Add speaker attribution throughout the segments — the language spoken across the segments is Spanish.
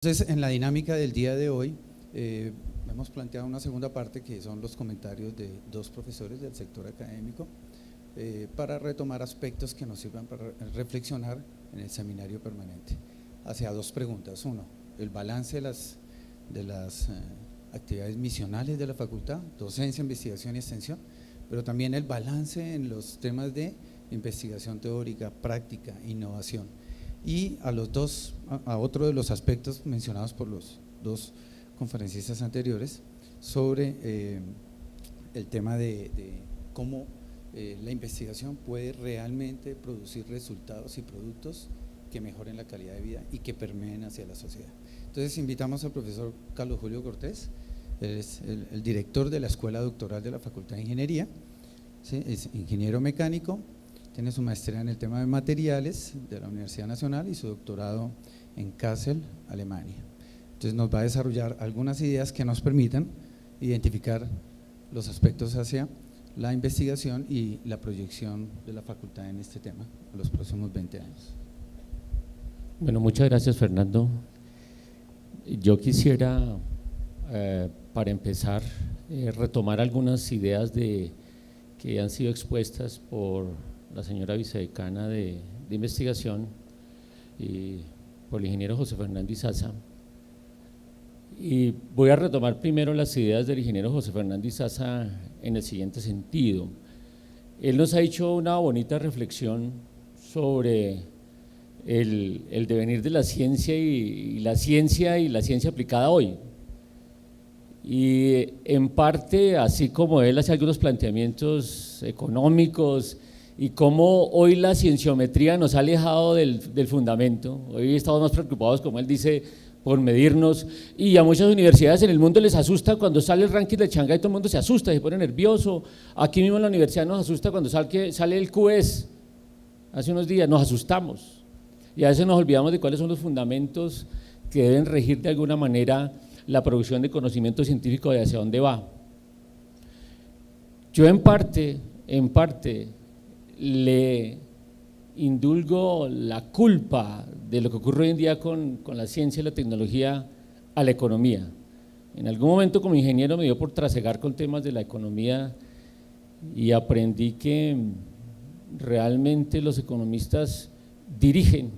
Speaker 1: Entonces, en la dinámica del día de hoy, hemos planteado una segunda parte que son los comentarios de dos profesores del sector académico para retomar aspectos que nos sirvan para reflexionar en el seminario permanente hacia dos preguntas. Uno, el balance de las actividades misionales de la facultad, docencia, investigación y extensión, pero también el balance en los temas de investigación teórica, práctica, innovación. Y a otro de los aspectos mencionados por los dos conferencistas anteriores sobre el tema de cómo la investigación puede realmente producir resultados y productos que mejoren la calidad de vida y que permeen hacia la sociedad. Entonces invitamos al profesor Carlos Julio Cortés, él es el director de la Escuela Doctoral de la Facultad de Ingeniería, ¿sí? Es ingeniero mecánico. Tiene su maestría en el tema de materiales de la Universidad Nacional y su doctorado en Kassel, Alemania. Entonces nos va a desarrollar algunas ideas que nos permitan identificar los aspectos hacia la investigación y la proyección de la facultad en este tema en los próximos 20 años.
Speaker 2: Bueno, muchas gracias, Fernando. Yo quisiera, para empezar, retomar algunas ideas que han sido expuestas por la señora vicedecana de investigación y por el ingeniero José Fernando Izaza, y voy a retomar primero las ideas del ingeniero José Fernando Izaza en el siguiente sentido. Él nos ha hecho una bonita reflexión sobre el devenir de la ciencia y la ciencia aplicada hoy. Y en parte, así como él hace algunos planteamientos económicos y cómo hoy la cienciometría nos ha alejado del fundamento. Hoy estamos más preocupados, como él dice, por medirnos, y a muchas universidades en el mundo les asusta cuando sale el ranking de Shanghái, todo el mundo se asusta, se pone nervioso. Aquí mismo en la universidad nos asusta cuando sale el QS, hace unos días nos asustamos y a veces nos olvidamos de cuáles son los fundamentos que deben regir de alguna manera la producción de conocimiento científico de hacia dónde va. Yo en parte le indulgo la culpa de lo que ocurre hoy en día con la ciencia y la tecnología a la economía. En algún momento como ingeniero me dio por trasegar con temas de la economía y aprendí que realmente los economistas dirigen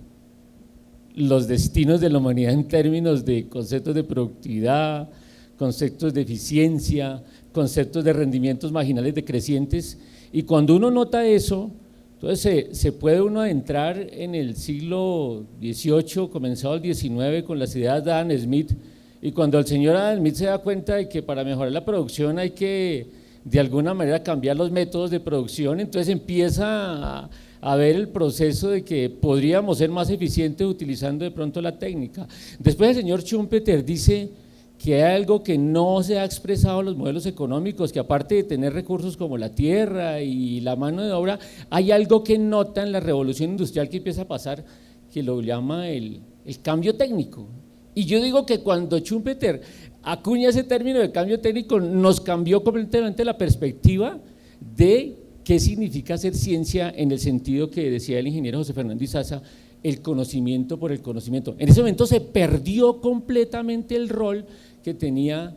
Speaker 2: los destinos de la humanidad en términos de conceptos de productividad, conceptos de eficiencia, conceptos de rendimientos marginales decrecientes. Y cuando uno nota eso, entonces se puede uno adentrar en el siglo XVIII, comenzado el XIX, con las ideas de Adam Smith, y cuando el señor Adam Smith se da cuenta de que para mejorar la producción hay que de alguna manera cambiar los métodos de producción, entonces empieza a ver el proceso de que podríamos ser más eficientes utilizando de pronto la técnica. Después el señor Schumpeter dice que hay algo que no se ha expresado en los modelos económicos, que aparte de tener recursos como la tierra y la mano de obra, hay algo que nota en la revolución industrial que empieza a pasar, que lo llama el cambio técnico. Y yo digo que cuando Schumpeter acuña ese término de cambio técnico, nos cambió completamente la perspectiva de qué significa hacer ciencia en el sentido que decía el ingeniero José Fernando Izaza, el conocimiento por el conocimiento. En ese momento se perdió completamente el rol que tenía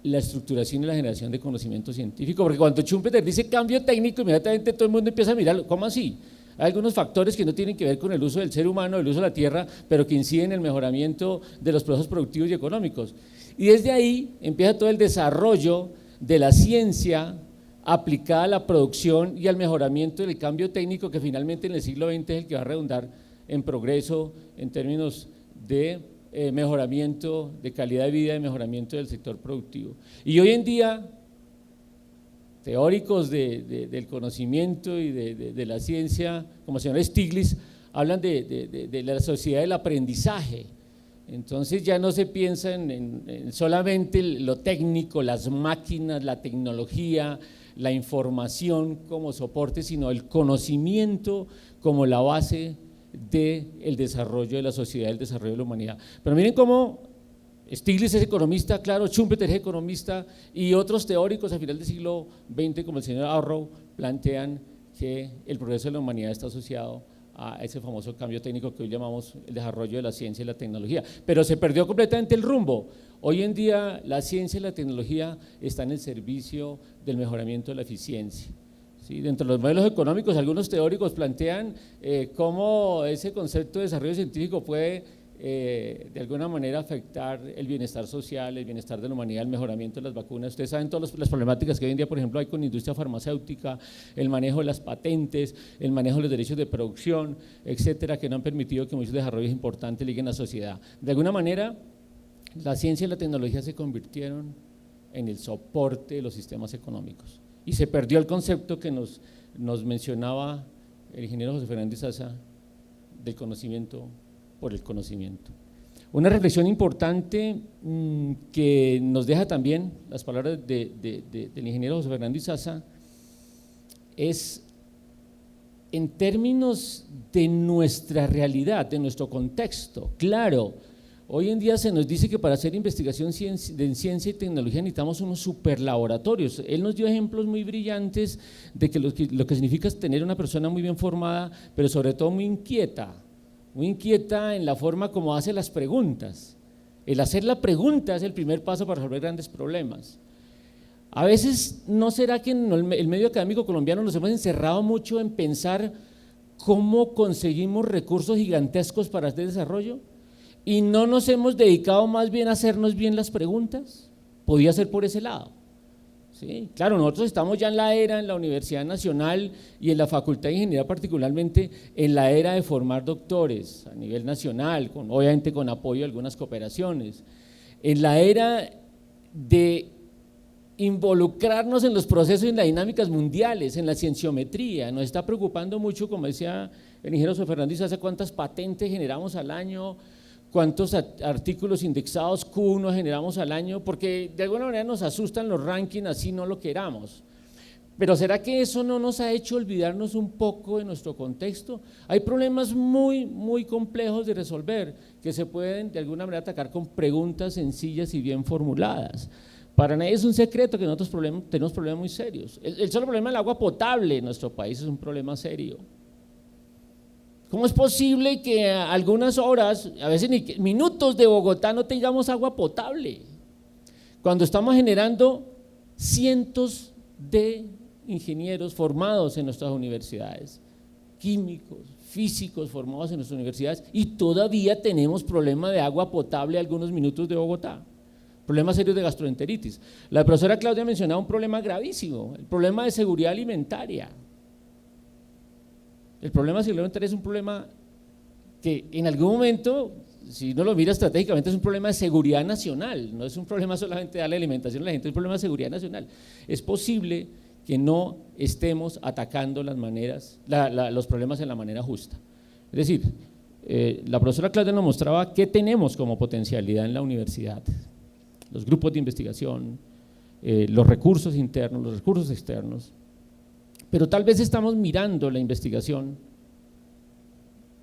Speaker 2: la estructuración y la generación de conocimiento científico, porque cuando Schumpeter dice cambio técnico, inmediatamente todo el mundo empieza a mirar, ¿cómo así? Hay algunos factores que no tienen que ver con el uso del ser humano, el uso de la tierra, pero que inciden en el mejoramiento de los procesos productivos y económicos. Y desde ahí empieza todo el desarrollo de la ciencia aplicada a la producción y al mejoramiento del cambio técnico, que finalmente en el siglo XX es el que va a redundar en progreso en términos de mejoramiento de calidad de vida y mejoramiento del sector productivo. Y hoy en día, teóricos del conocimiento y de la ciencia, como el señor Stiglitz, hablan de la sociedad del aprendizaje. Entonces ya no se piensa en solamente lo técnico, las máquinas, la tecnología, la información como soporte, sino el conocimiento como la base del desarrollo de la sociedad, del desarrollo de la humanidad. Pero miren cómo Stiglitz es economista, claro, Schumpeter es economista, y otros teóricos a final del siglo XX, como el señor Arrow, plantean que el progreso de la humanidad está asociado a ese famoso cambio técnico que hoy llamamos el desarrollo de la ciencia y la tecnología. Pero se perdió completamente el rumbo. Hoy en día la ciencia y la tecnología están en el servicio del mejoramiento de la eficiencia. ¿Sí? Dentro de los modelos económicos, algunos teóricos plantean cómo ese concepto de desarrollo científico puede de alguna manera afectar el bienestar social, el bienestar de la humanidad, el mejoramiento de las vacunas. Ustedes saben todas las problemáticas que hoy en día, por ejemplo, hay con la industria farmacéutica, el manejo de las patentes, el manejo de los derechos de producción, etcétera, que no han permitido que muchos desarrollos importantes lleguen a la sociedad. De alguna manera, la ciencia y la tecnología se convirtieron en el soporte de los sistemas económicos y se perdió el concepto que nos mencionaba el ingeniero José Fernández Zaza del conocimiento por el conocimiento. Una reflexión importante que nos deja también las palabras del ingeniero José Fernández Zaza es en términos de nuestra realidad, de nuestro contexto. Claro, hoy en día se nos dice que para hacer investigación en ciencia y tecnología necesitamos unos superlaboratorios. Él nos dio ejemplos muy brillantes de que lo que significa es tener una persona muy bien formada, pero sobre todo muy inquieta en la forma como hace las preguntas. El hacer la pregunta es el primer paso para resolver grandes problemas. A veces, ¿no será que en el medio académico colombiano nos hemos encerrado mucho en pensar cómo conseguimos recursos gigantescos para este desarrollo y no nos hemos dedicado más bien a hacernos bien las preguntas? Podía ser por ese lado. Sí, claro, nosotros estamos ya en la era, en la Universidad Nacional y en la Facultad de Ingeniería particularmente, en la era de formar doctores a nivel nacional, obviamente con apoyo de algunas cooperaciones, en la era de involucrarnos en los procesos y en las dinámicas mundiales, en la cienciometría. Nos está preocupando mucho, como decía el ingeniero José Fernández Zaza, cuántas patentes generamos al año, cuántos artículos indexados Q1 generamos al año, porque de alguna manera nos asustan los rankings, así no lo queramos. Pero ¿será que eso no nos ha hecho olvidarnos un poco de nuestro contexto? Hay problemas muy, muy complejos de resolver que se pueden de alguna manera atacar con preguntas sencillas y bien formuladas. Para nadie es un secreto que nosotros tenemos problemas muy serios. El solo problema del agua potable en nuestro país es un problema serio. ¿Cómo es posible que a algunas horas, a veces ni minutos de Bogotá no tengamos agua potable? Cuando estamos generando cientos de ingenieros formados en nuestras universidades, químicos, físicos formados en nuestras universidades, y todavía tenemos problema de agua potable a algunos minutos de Bogotá. Problemas serios de gastroenteritis. La profesora Claudia mencionaba un problema gravísimo, el problema de seguridad alimentaria. El problema de seguridad alimentaria es un problema que en algún momento, si uno lo mira estratégicamente, es un problema de seguridad nacional, no es un problema solamente de darle alimentación a la gente, es un problema de seguridad nacional. Es posible que no estemos atacando los problemas en la manera justa. Es decir, la profesora Claudia nos mostraba qué tenemos como potencialidad en la universidad, los grupos de investigación, los recursos internos, los recursos externos, pero tal vez estamos mirando la investigación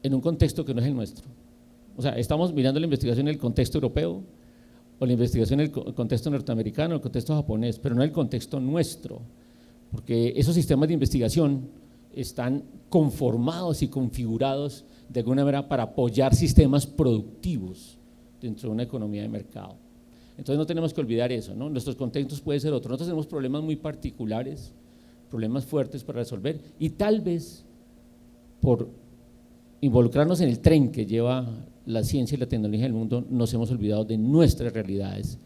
Speaker 2: en un contexto que no es el nuestro. O sea, estamos mirando la investigación en el contexto europeo o la investigación en el contexto norteamericano, el contexto japonés, pero no en el contexto nuestro, porque esos sistemas de investigación están conformados y configurados de alguna manera para apoyar sistemas productivos dentro de una economía de mercado. Entonces no tenemos que olvidar eso, ¿no? Nuestros contextos pueden ser otros. Nosotros tenemos problemas muy particulares, problemas fuertes para resolver, y tal vez por involucrarnos en el tren que lleva la ciencia y la tecnología del mundo nos hemos olvidado de nuestras realidades.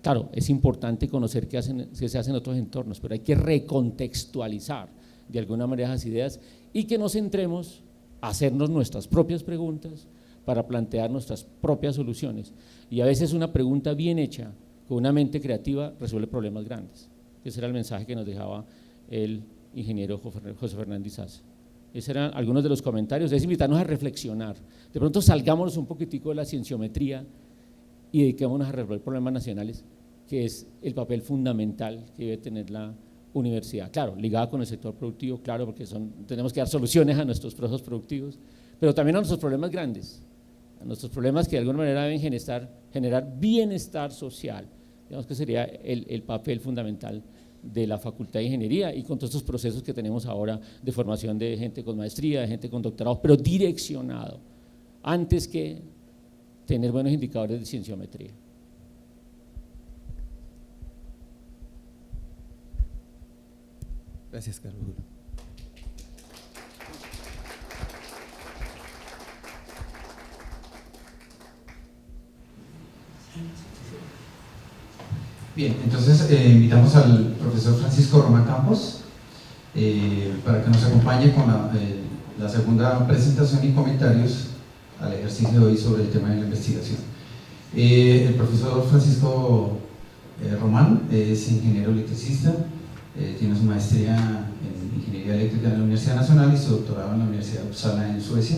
Speaker 2: Claro, es importante conocer qué se hace en otros entornos, pero hay que recontextualizar de alguna manera esas ideas y que nos centremos a hacernos nuestras propias preguntas para plantear nuestras propias soluciones. Y a veces una pregunta bien hecha, con una mente creativa, resuelve problemas grandes. Ese era el mensaje que nos dejaba el ingeniero José Fernández Zaza. Esos eran algunos de los comentarios. Es invitarnos a reflexionar. De pronto salgámonos un poquitico de la cienciometría y dediquémonos a resolver problemas nacionales, que es el papel fundamental que debe tener la universidad. Claro, ligada con el sector productivo, claro, porque tenemos que dar soluciones a nuestros procesos productivos, pero también a nuestros problemas grandes, a nuestros problemas que de alguna manera deben generar bienestar social. Digamos que sería el papel fundamental de la Facultad de Ingeniería y con todos estos procesos que tenemos ahora de formación de gente con maestría, de gente con doctorado, pero direccionado, antes que tener buenos indicadores de cienciometría.
Speaker 1: Gracias, Carlos. Bien, entonces invitamos al profesor Francisco Román Campos para que nos acompañe con la segunda presentación y comentarios al ejercicio de hoy sobre el tema de la investigación. El profesor Francisco Román es ingeniero electricista, tiene su maestría en Ingeniería Eléctrica en la Universidad Nacional y su doctorado en la Universidad de Uppsala en Suecia.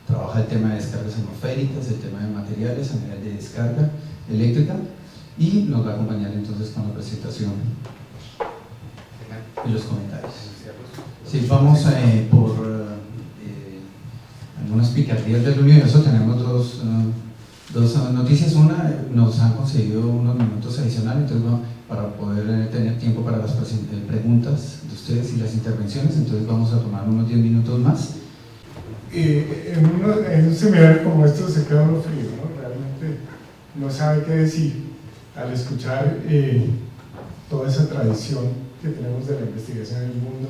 Speaker 1: Trabaja el tema de descargas atmosféricas, el tema de materiales a nivel de descarga eléctrica y nos va a acompañar entonces con la presentación y los comentarios. Sí, vamos por algunas picardías del universo. Tenemos dos noticias. Una, nos han conseguido unos minutos adicionales, entonces para poder tener tiempo para las preguntas de ustedes y las intervenciones, entonces vamos a tomar unos 10 minutos más.
Speaker 3: En un seminario como esto se queda uno frío, ¿no? Realmente no sabe qué decir al escuchar toda esa tradición que tenemos de la investigación en el mundo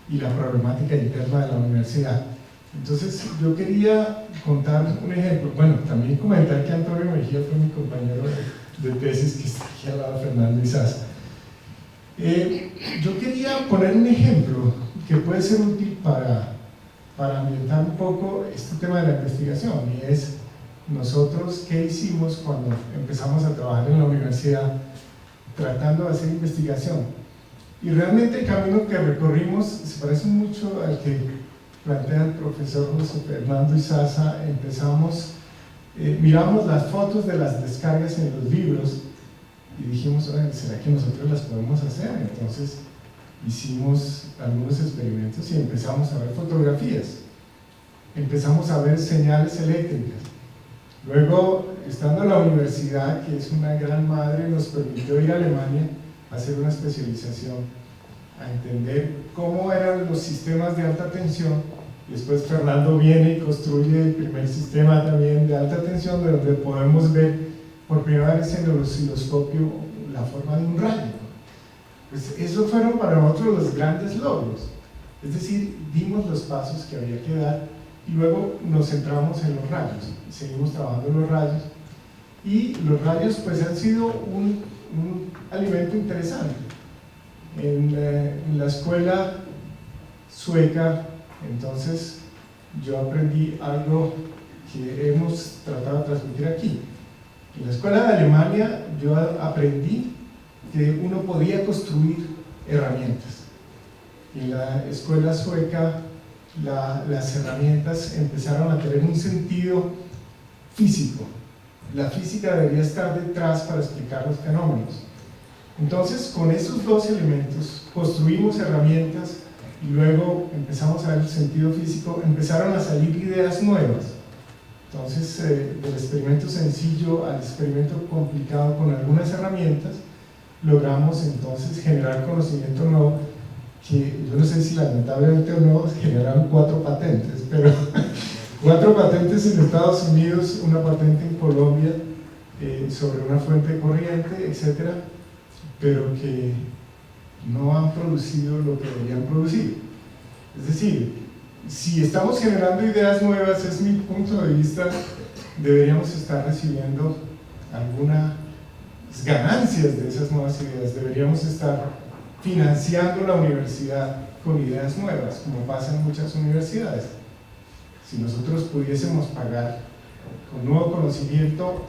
Speaker 3: y la problemática interna de la universidad. Entonces yo quería contar un ejemplo, bueno, también comentar que Antonio Mejía fue mi compañero de tesis, que está aquí al lado de Fernando Izaza. Yo quería poner un ejemplo que puede ser útil para ambientar un poco este tema de la investigación, y es nosotros qué hicimos cuando empezamos a trabajar en la universidad tratando de hacer investigación. Y realmente el camino que recorrimos se parece mucho al que plantea el profesor José Fernando Izaza. Empezamos, miramos las fotos de las descargas en los libros y dijimos, ¿será que nosotros las podemos hacer? Entonces hicimos algunos experimentos y empezamos a ver fotografías, empezamos a ver señales eléctricas. Luego, estando en la universidad, que es una gran madre, nos permitió ir a Alemania a hacer una especialización, a entender cómo eran los sistemas de alta tensión. Después Fernando viene y construye el primer sistema también de alta tensión, donde podemos ver por primera vez en el osciloscopio la forma de un rayo. Pues esos fueron para nosotros los grandes logros, es decir, dimos los pasos que había que dar y luego nos centramos en los rayos, seguimos trabajando en los rayos, y los rayos pues han sido un alimento interesante. En la escuela sueca, entonces yo aprendí algo que hemos tratado de transmitir aquí. En la escuela de Alemania yo aprendí que uno podía construir herramientas. En la escuela sueca las herramientas empezaron a tener un sentido físico. La física debería estar detrás para explicar los fenómenos. Entonces, con esos dos elementos construimos herramientas y luego empezamos a ver el sentido físico, empezaron a salir ideas nuevas. Entonces, del experimento sencillo al experimento complicado con algunas herramientas, logramos entonces generar conocimiento nuevo, que yo no sé si lamentablemente o no generaron 4 patentes, pero 4 patentes en Estados Unidos, una patente en Colombia sobre una fuente de corriente, etcétera, pero que no han producido lo que deberían producir. Es decir, si estamos generando ideas nuevas, es mi punto de vista, deberíamos estar recibiendo algunas ganancias de esas nuevas ideas, deberíamos estar financiando la universidad con ideas nuevas, como pasa en muchas universidades. Si nosotros pudiésemos pagar con nuevo conocimiento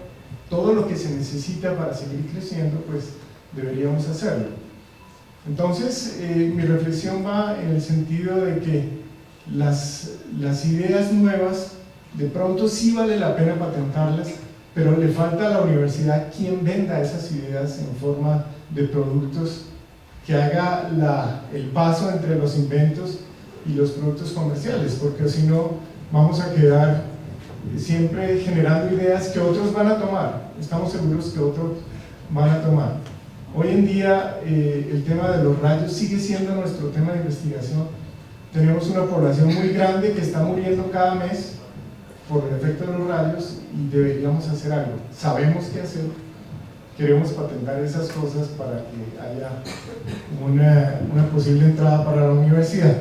Speaker 3: todo lo que se necesita para seguir creciendo, pues deberíamos hacerlo. Entonces, mi reflexión va en el sentido de que las ideas nuevas, de pronto sí vale la pena patentarlas, pero le falta a la universidad quien venda esas ideas en forma de productos, que haga el paso entre los inventos y los productos comerciales, porque si no vamos a quedar siempre generando ideas que otros van a tomar, estamos seguros que otros van a tomar. Hoy en día el tema de los rayos sigue siendo nuestro tema de investigación. Tenemos una población muy grande que está muriendo cada mes por el efecto de los rayos y deberíamos hacer algo. Sabemos qué hacer, queremos patentar esas cosas para que haya una posible entrada para la universidad.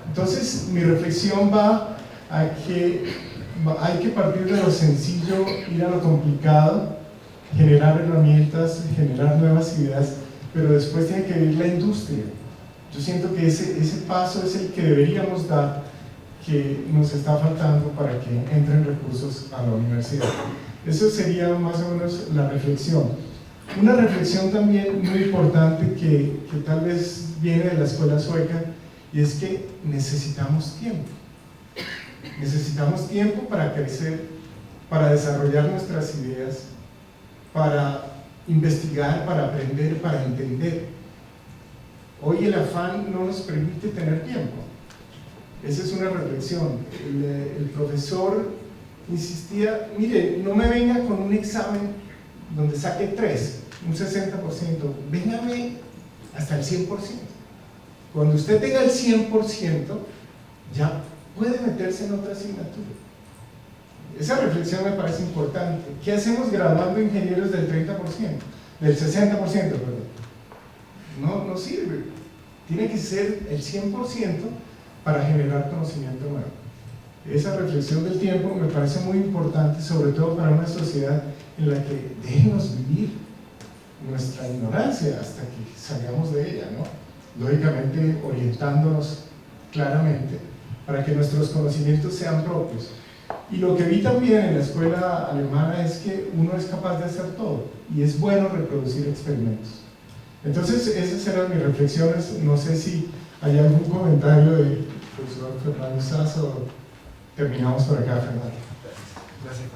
Speaker 3: Entonces mi reflexión va a que hay que partir de lo sencillo, ir a lo complicado, generar herramientas, generar nuevas ideas, pero después tiene que venir la industria. Yo siento que ese paso es el que deberíamos dar, que nos está faltando para que entren recursos a la universidad. Eso sería más o menos la reflexión. Una reflexión también muy importante que tal vez viene de la escuela sueca, y es que necesitamos tiempo. Necesitamos tiempo para crecer, para desarrollar nuestras ideas, para investigar, para aprender, para entender. Hoy el afán no nos permite tener tiempo. Esa es una reflexión. El profesor insistía, mire, no me venga con un examen donde saque 3, un 60%, véngame hasta el 100%. Cuando usted tenga el 100%, ya puede meterse en otra asignatura. Esa reflexión me parece importante. ¿Qué hacemos graduando ingenieros del 30%? Del 60%, perdón. No sirve. Tiene que ser el 100% para generar conocimiento nuevo. Esa reflexión del tiempo me parece muy importante, sobre todo para una sociedad en la que déjenos vivir nuestra ignorancia hasta que salgamos de ella, ¿no? Lógicamente orientándonos claramente para que nuestros conocimientos sean propios. Y lo que vi también en la escuela alemana es que uno es capaz de hacer todo y es bueno reproducir experimentos. Entonces esas eran mis reflexiones. No sé si hay algún comentario del profesor Fernando Sass o terminamos por acá, Fernando. Gracias.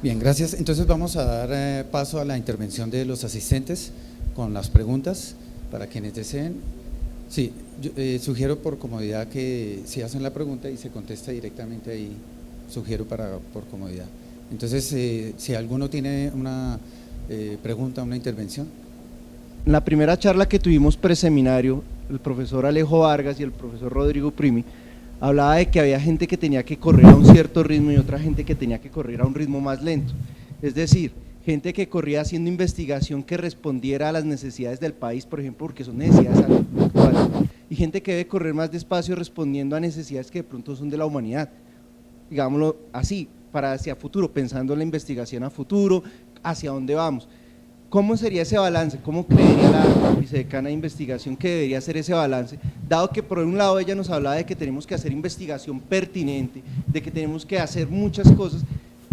Speaker 1: Bien, gracias. Entonces vamos a dar paso a la intervención de los asistentes con las preguntas para quienes deseen. Sí, yo, sugiero por comodidad que si hacen la pregunta y se contesta directamente ahí, sugiero por comodidad. Entonces, si alguno tiene una pregunta, una intervención.
Speaker 4: En la primera charla que tuvimos preseminario, el profesor Alejo Vargas y el profesor Rodrigo Primi hablaba de que había gente que tenía que correr a un cierto ritmo y otra gente que tenía que correr a un ritmo más lento. Es decir, gente que corría haciendo investigación que respondiera a las necesidades del país, por ejemplo, porque son necesidades actuales, y gente que debe correr más despacio respondiendo a necesidades que de pronto son de la humanidad, digámoslo así, para hacia futuro, pensando en la investigación a futuro, hacia dónde vamos. ¿Cómo sería ese balance? ¿Cómo creería la vicedecana de investigación que debería ser ese balance? Dado que por un lado ella nos hablaba de que tenemos que hacer investigación pertinente, de que tenemos que hacer muchas cosas,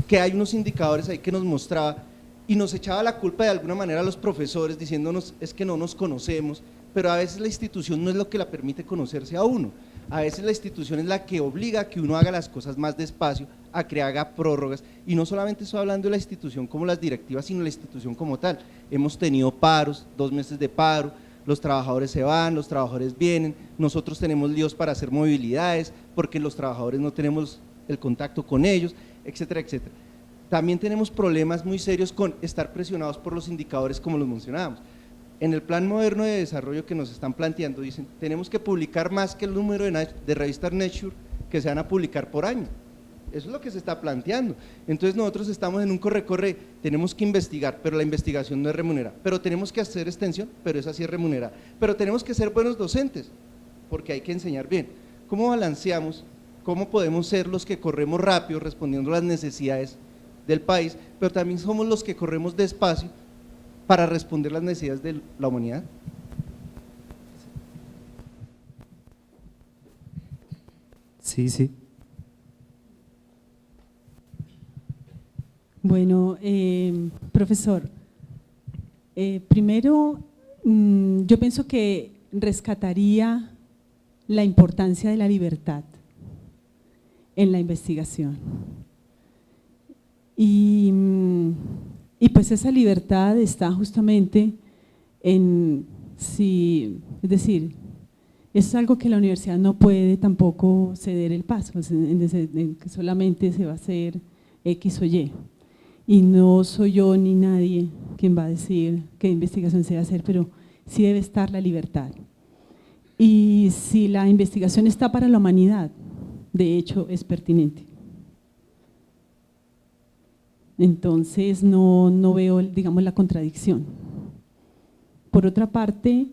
Speaker 4: que hay unos indicadores ahí que nos mostraba y nos echaba la culpa de alguna manera a los profesores diciéndonos es que no nos conocemos, pero a veces la institución no es lo que la permite conocerse a uno. A veces la institución es la que obliga a que uno haga las cosas más despacio, a que haga prórrogas, y no solamente estoy hablando de la institución como las directivas, sino la institución como tal. Hemos tenido paros, 2 meses de paro, los trabajadores se van, los trabajadores vienen, nosotros tenemos líos para hacer movilidades, porque los trabajadores no tenemos el contacto con ellos, etcétera, etcétera. También tenemos problemas muy serios con estar presionados por los indicadores como los mencionábamos. En el plan moderno de desarrollo que nos están planteando, dicen, tenemos que publicar más que el número de revistas Nature que se van a publicar por año. Eso es lo que se está planteando. Entonces nosotros estamos en un corre-corre, tenemos que investigar, pero la investigación no es remunerada. Pero tenemos que hacer extensión, pero esa sí es remunerada. Pero tenemos que ser buenos docentes, porque hay que enseñar bien. ¿Cómo balanceamos? ¿Cómo podemos ser los que corremos rápido respondiendo a las necesidades del país, pero también somos los que corremos despacio para responder las necesidades de la humanidad?
Speaker 5: Sí.
Speaker 6: Bueno, profesor, primero yo pienso que rescataría la importancia de la libertad en la investigación. Y pues esa libertad está justamente en, es decir, es algo que la universidad no puede tampoco ceder el paso, en que solamente se va a hacer X o Y. Y no soy yo ni nadie quien va a decir qué investigación se debe hacer, pero sí debe estar la libertad. Y si la investigación está para la humanidad, de hecho es pertinente. Entonces no veo, digamos, la contradicción. Por otra parte,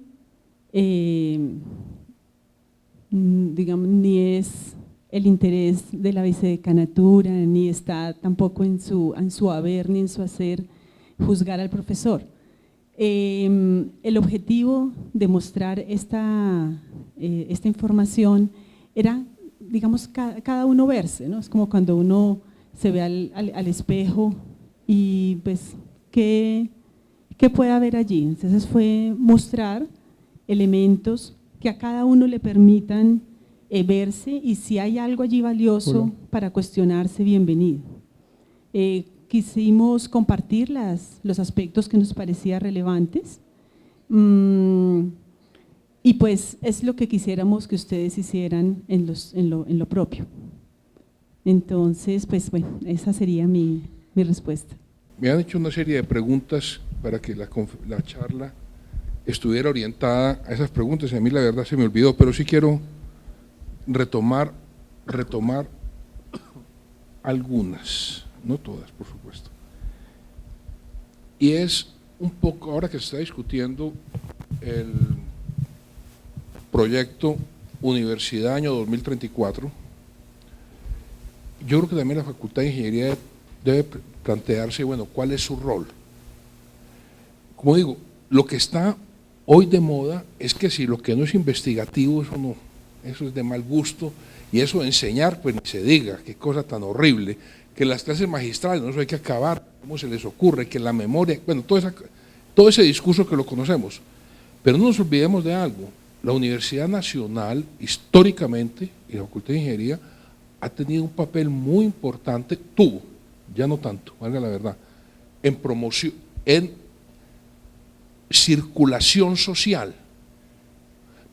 Speaker 6: digamos, ni es el interés de la vicedecanatura, ni está tampoco en su haber ni en su hacer juzgar al profesor. El objetivo de mostrar esta información era, digamos, cada uno verse, ¿no? Es como cuando uno se ve al espejo y pues, ¿qué puede haber allí? Entonces fue mostrar elementos que a cada uno le permitan verse, y si hay algo allí valioso para cuestionarse, bienvenido. Quisimos compartir los aspectos que nos parecían relevantes, y pues es lo que quisiéramos que ustedes hicieran en lo propio. Entonces, pues bueno, esa sería mi respuesta.
Speaker 7: Me han hecho una serie de preguntas para que la charla estuviera orientada a esas preguntas, y a mí la verdad se me olvidó, pero sí quiero retomar algunas, no todas, por supuesto. Y es un poco, ahora que se está discutiendo el proyecto Universidad Año 2034, yo creo que también la Facultad de Ingeniería debe plantearse, bueno, ¿cuál es su rol? Como digo, lo que está hoy de moda es que si lo que no es investigativo, eso es de mal gusto, y eso de enseñar, pues ni se diga, qué cosa tan horrible, que las clases magistrales, no, eso hay que acabar, ¿cómo se les ocurre? Que la memoria, bueno, todo ese discurso que lo conocemos. Pero no nos olvidemos de algo, la Universidad Nacional, históricamente, y la Facultad de Ingeniería, ha tenido un papel muy importante, ya no tanto, valga la verdad, en promoción, en circulación social.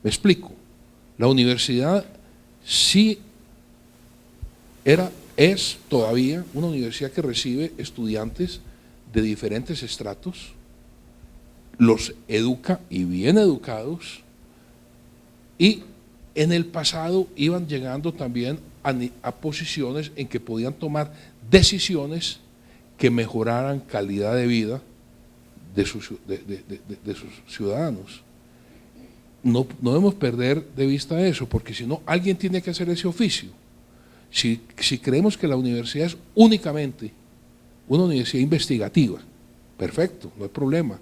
Speaker 7: Me explico, la universidad sí es todavía una universidad que recibe estudiantes de diferentes estratos, los educa y bien educados, y en el pasado iban llegando también a posiciones en que podían tomar decisiones que mejoraran calidad de vida de sus ciudadanos. No debemos perder de vista eso, porque si no, alguien tiene que hacer ese oficio. Si creemos que la universidad es únicamente una universidad investigativa, perfecto, no hay problema,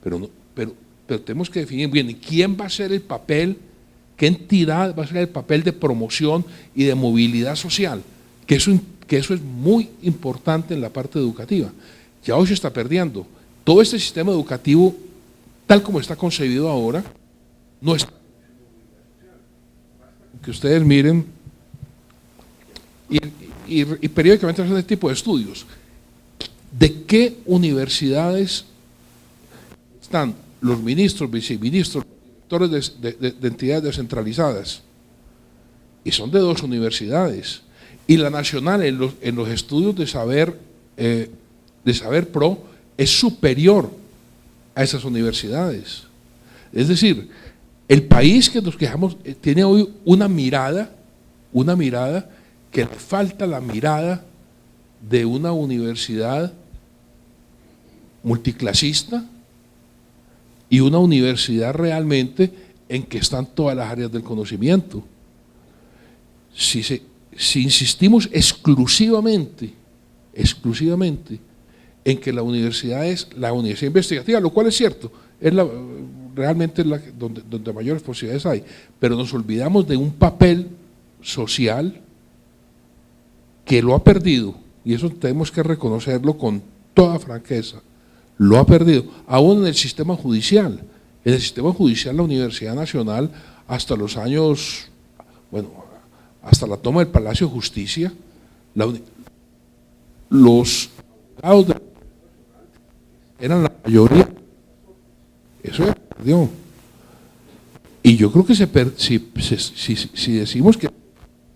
Speaker 7: pero tenemos que definir bien quién va a ser el papel, qué entidad va a ser el papel de promoción y de movilidad social, que eso es muy importante en la parte educativa. Ya hoy se está perdiendo. Todo este sistema educativo, tal como está concebido ahora, no está. Que ustedes miren, y periódicamente hacen este tipo de estudios, ¿de qué universidades están los ministros, viceministros, directores de entidades descentralizadas? Y son de 2 universidades. Y la nacional en los estudios de saber pro es superior a esas universidades. Es decir, el país que nos quejamos tiene hoy una mirada que le falta la mirada de una universidad multiclasista y una universidad realmente en que están todas las áreas del conocimiento. Si insistimos exclusivamente en que la universidad es la universidad investigativa, lo cual es cierto, es realmente donde mayores posibilidades hay, pero nos olvidamos de un papel social que lo ha perdido, y eso tenemos que reconocerlo con toda franqueza, lo ha perdido, aún en el sistema judicial. En el sistema judicial la Universidad Nacional hasta los años, hasta la toma del Palacio de Justicia, los abogados eran la mayoría. Eso se perdió. Y yo creo que si decimos que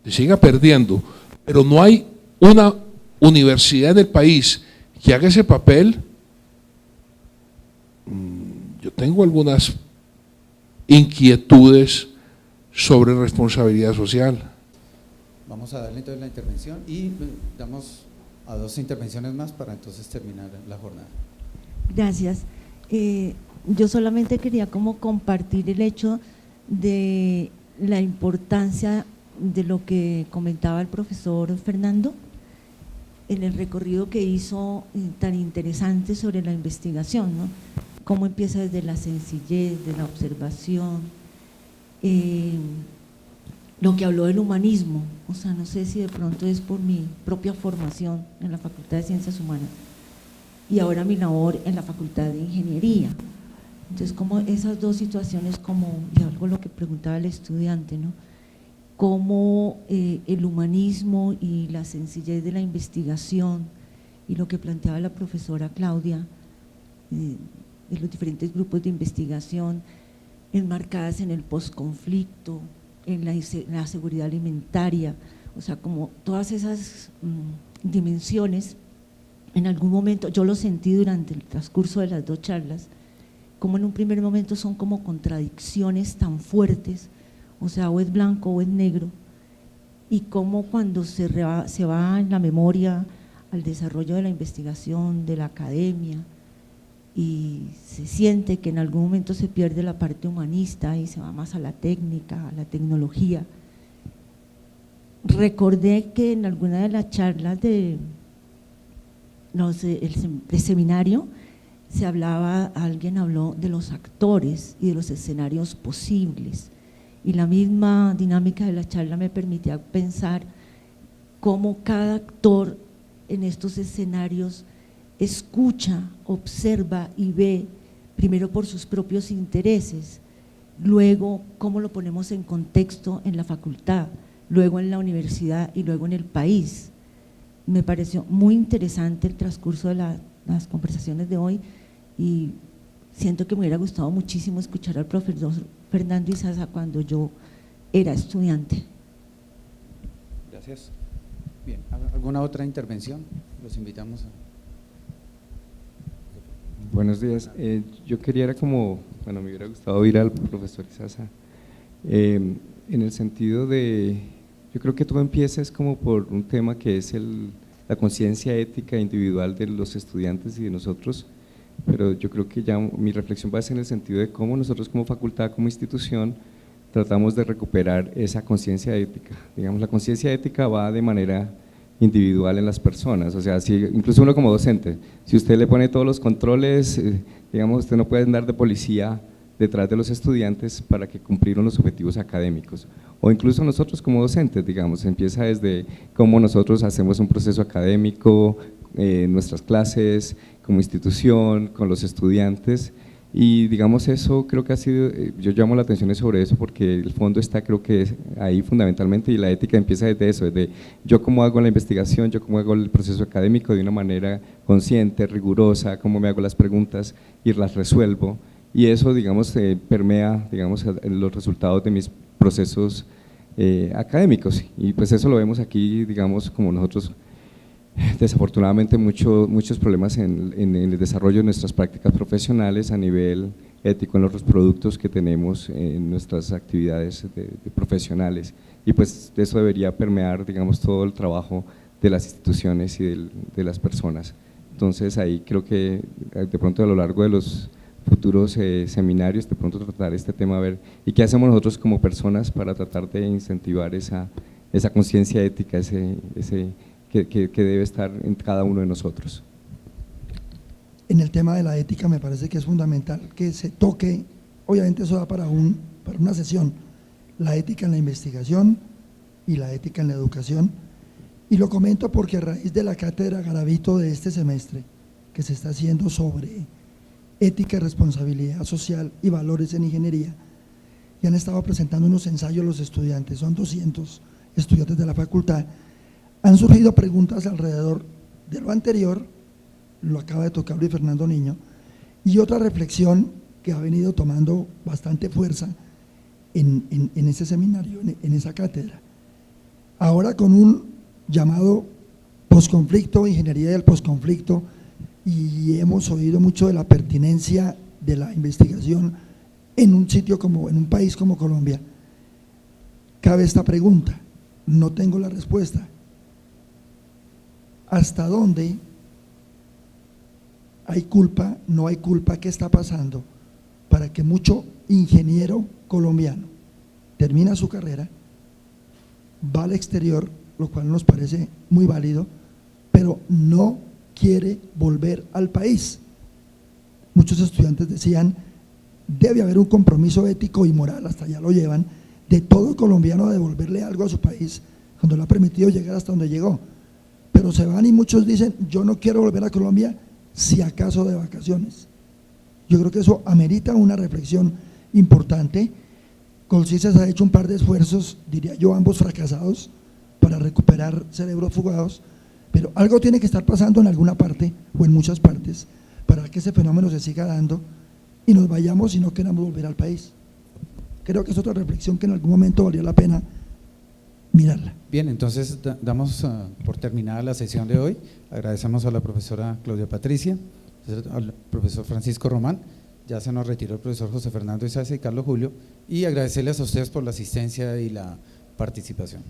Speaker 7: se siga perdiendo, pero no hay universidad en el país que haga ese papel, yo tengo algunas inquietudes sobre responsabilidad social.
Speaker 1: Vamos a darle entonces la intervención y damos a 2 intervenciones más para entonces terminar la jornada.
Speaker 8: Gracias. Yo solamente quería como compartir el hecho de la importancia de lo que comentaba el profesor Fernando en el recorrido que hizo tan interesante sobre la investigación, ¿no? Cómo empieza desde la sencillez, de la observación, lo que habló del humanismo, o sea, no sé si de pronto es por mi propia formación en la Facultad de Ciencias Humanas y ahora mi labor en la Facultad de Ingeniería. Entonces, como esas dos situaciones, como y algo lo que preguntaba el estudiante, ¿no? Cómo el humanismo y la sencillez de la investigación y lo que planteaba la profesora Claudia, de los diferentes grupos de investigación enmarcadas en el posconflicto, en la seguridad alimentaria, o sea, como todas esas dimensiones, en algún momento yo lo sentí durante el transcurso de las 2 charlas, como en un primer momento son como contradicciones tan fuertes, o sea, o es blanco o es negro, y cómo cuando se va en la memoria al desarrollo de la investigación, de la academia, y se siente que en algún momento se pierde la parte humanista y se va más a la técnica, a la tecnología. Recordé que en alguna de las charlas del seminario se hablaba, alguien habló de los actores y de los escenarios posibles, y la misma dinámica de la charla me permitía pensar cómo cada actor en estos escenarios escucha, observa y ve, primero por sus propios intereses, luego cómo lo ponemos en contexto en la facultad, luego en la universidad y luego en el país. Me pareció muy interesante el transcurso de las conversaciones de hoy y siento que me hubiera gustado muchísimo escuchar al profesor Fernando Izaza cuando yo era estudiante.
Speaker 1: Gracias. Bien, ¿alguna otra intervención? Los invitamos a…
Speaker 9: Buenos días, yo quería me hubiera gustado oír al profesor Izaza, en el sentido de, yo creo que todo empieza es como por un tema que es la conciencia ética individual de los estudiantes y de nosotros, pero yo creo que ya mi reflexión va a ser en el sentido de cómo nosotros como facultad, como institución, tratamos de recuperar esa conciencia ética. Digamos, la conciencia ética va de manera individual en las personas, o sea, si, incluso uno como docente, si usted le pone todos los controles, digamos, usted no puede andar de policía detrás de los estudiantes para que cumplieran los objetivos académicos, o incluso nosotros como docentes, digamos, empieza desde cómo nosotros hacemos un proceso académico, nuestras clases, como institución, con los estudiantes, y digamos eso creo que ha sido, yo llamo la atención sobre eso porque el fondo está creo que ahí fundamentalmente y la ética empieza desde eso, desde yo cómo hago la investigación, yo cómo hago el proceso académico de una manera consciente, rigurosa, cómo me hago las preguntas y las resuelvo, y eso digamos permea digamos los resultados de mis procesos académicos, y pues eso lo vemos aquí digamos como nosotros desafortunadamente muchos problemas en el desarrollo de nuestras prácticas profesionales a nivel ético en los productos que tenemos en nuestras actividades de profesionales, y pues eso debería permear digamos todo el trabajo de las instituciones y de las personas. Entonces ahí creo que de pronto a lo largo de los futuros seminarios de pronto tratar este tema, a ver y qué hacemos nosotros como personas para tratar de incentivar esa conciencia ética, que debe estar en cada uno de nosotros.
Speaker 10: En el tema de la ética me parece que es fundamental que se toque, obviamente eso da para una sesión, la ética en la investigación y la ética en la educación, y lo comento porque a raíz de la cátedra Garavito de este semestre, que se está haciendo sobre ética y responsabilidad social y valores en ingeniería, y han estado presentando unos ensayos los estudiantes, son 200 estudiantes de la facultad. Han surgido preguntas alrededor de lo anterior, lo acaba de tocar Luis Fernando Niño, y otra reflexión que ha venido tomando bastante fuerza en ese seminario, en esa cátedra. Ahora con un llamado posconflicto, ingeniería del posconflicto, y hemos oído mucho de la pertinencia de la investigación en un sitio como, en un país como Colombia. Cabe esta pregunta, no tengo la respuesta. ¿Hasta dónde hay culpa, no hay culpa? ¿Qué está pasando para que mucho ingeniero colombiano termina su carrera, va al exterior, lo cual nos parece muy válido, pero no quiere volver al país? Muchos estudiantes decían, debe haber un compromiso ético y moral, hasta allá lo llevan, de todo colombiano a devolverle algo a su país cuando le ha permitido llegar hasta donde llegó. Pero se van y muchos dicen, yo no quiero volver a Colombia, si acaso de vacaciones. Yo creo que eso amerita una reflexión importante. Colsisas ha hecho un par de esfuerzos, diría yo, ambos fracasados, para recuperar cerebros fugados, pero algo tiene que estar pasando en alguna parte o en muchas partes para que ese fenómeno se siga dando y nos vayamos y no queramos volver al país. Creo que es otra reflexión que en algún momento valía la pena mirarla.
Speaker 1: Bien, entonces damos por terminada la sesión de hoy. Agradecemos a la profesora Claudia Patricia, al profesor Francisco Román, ya se nos retiró el profesor José Fernando Isaza y Carlos Julio, y agradecerles a ustedes por la asistencia y la participación.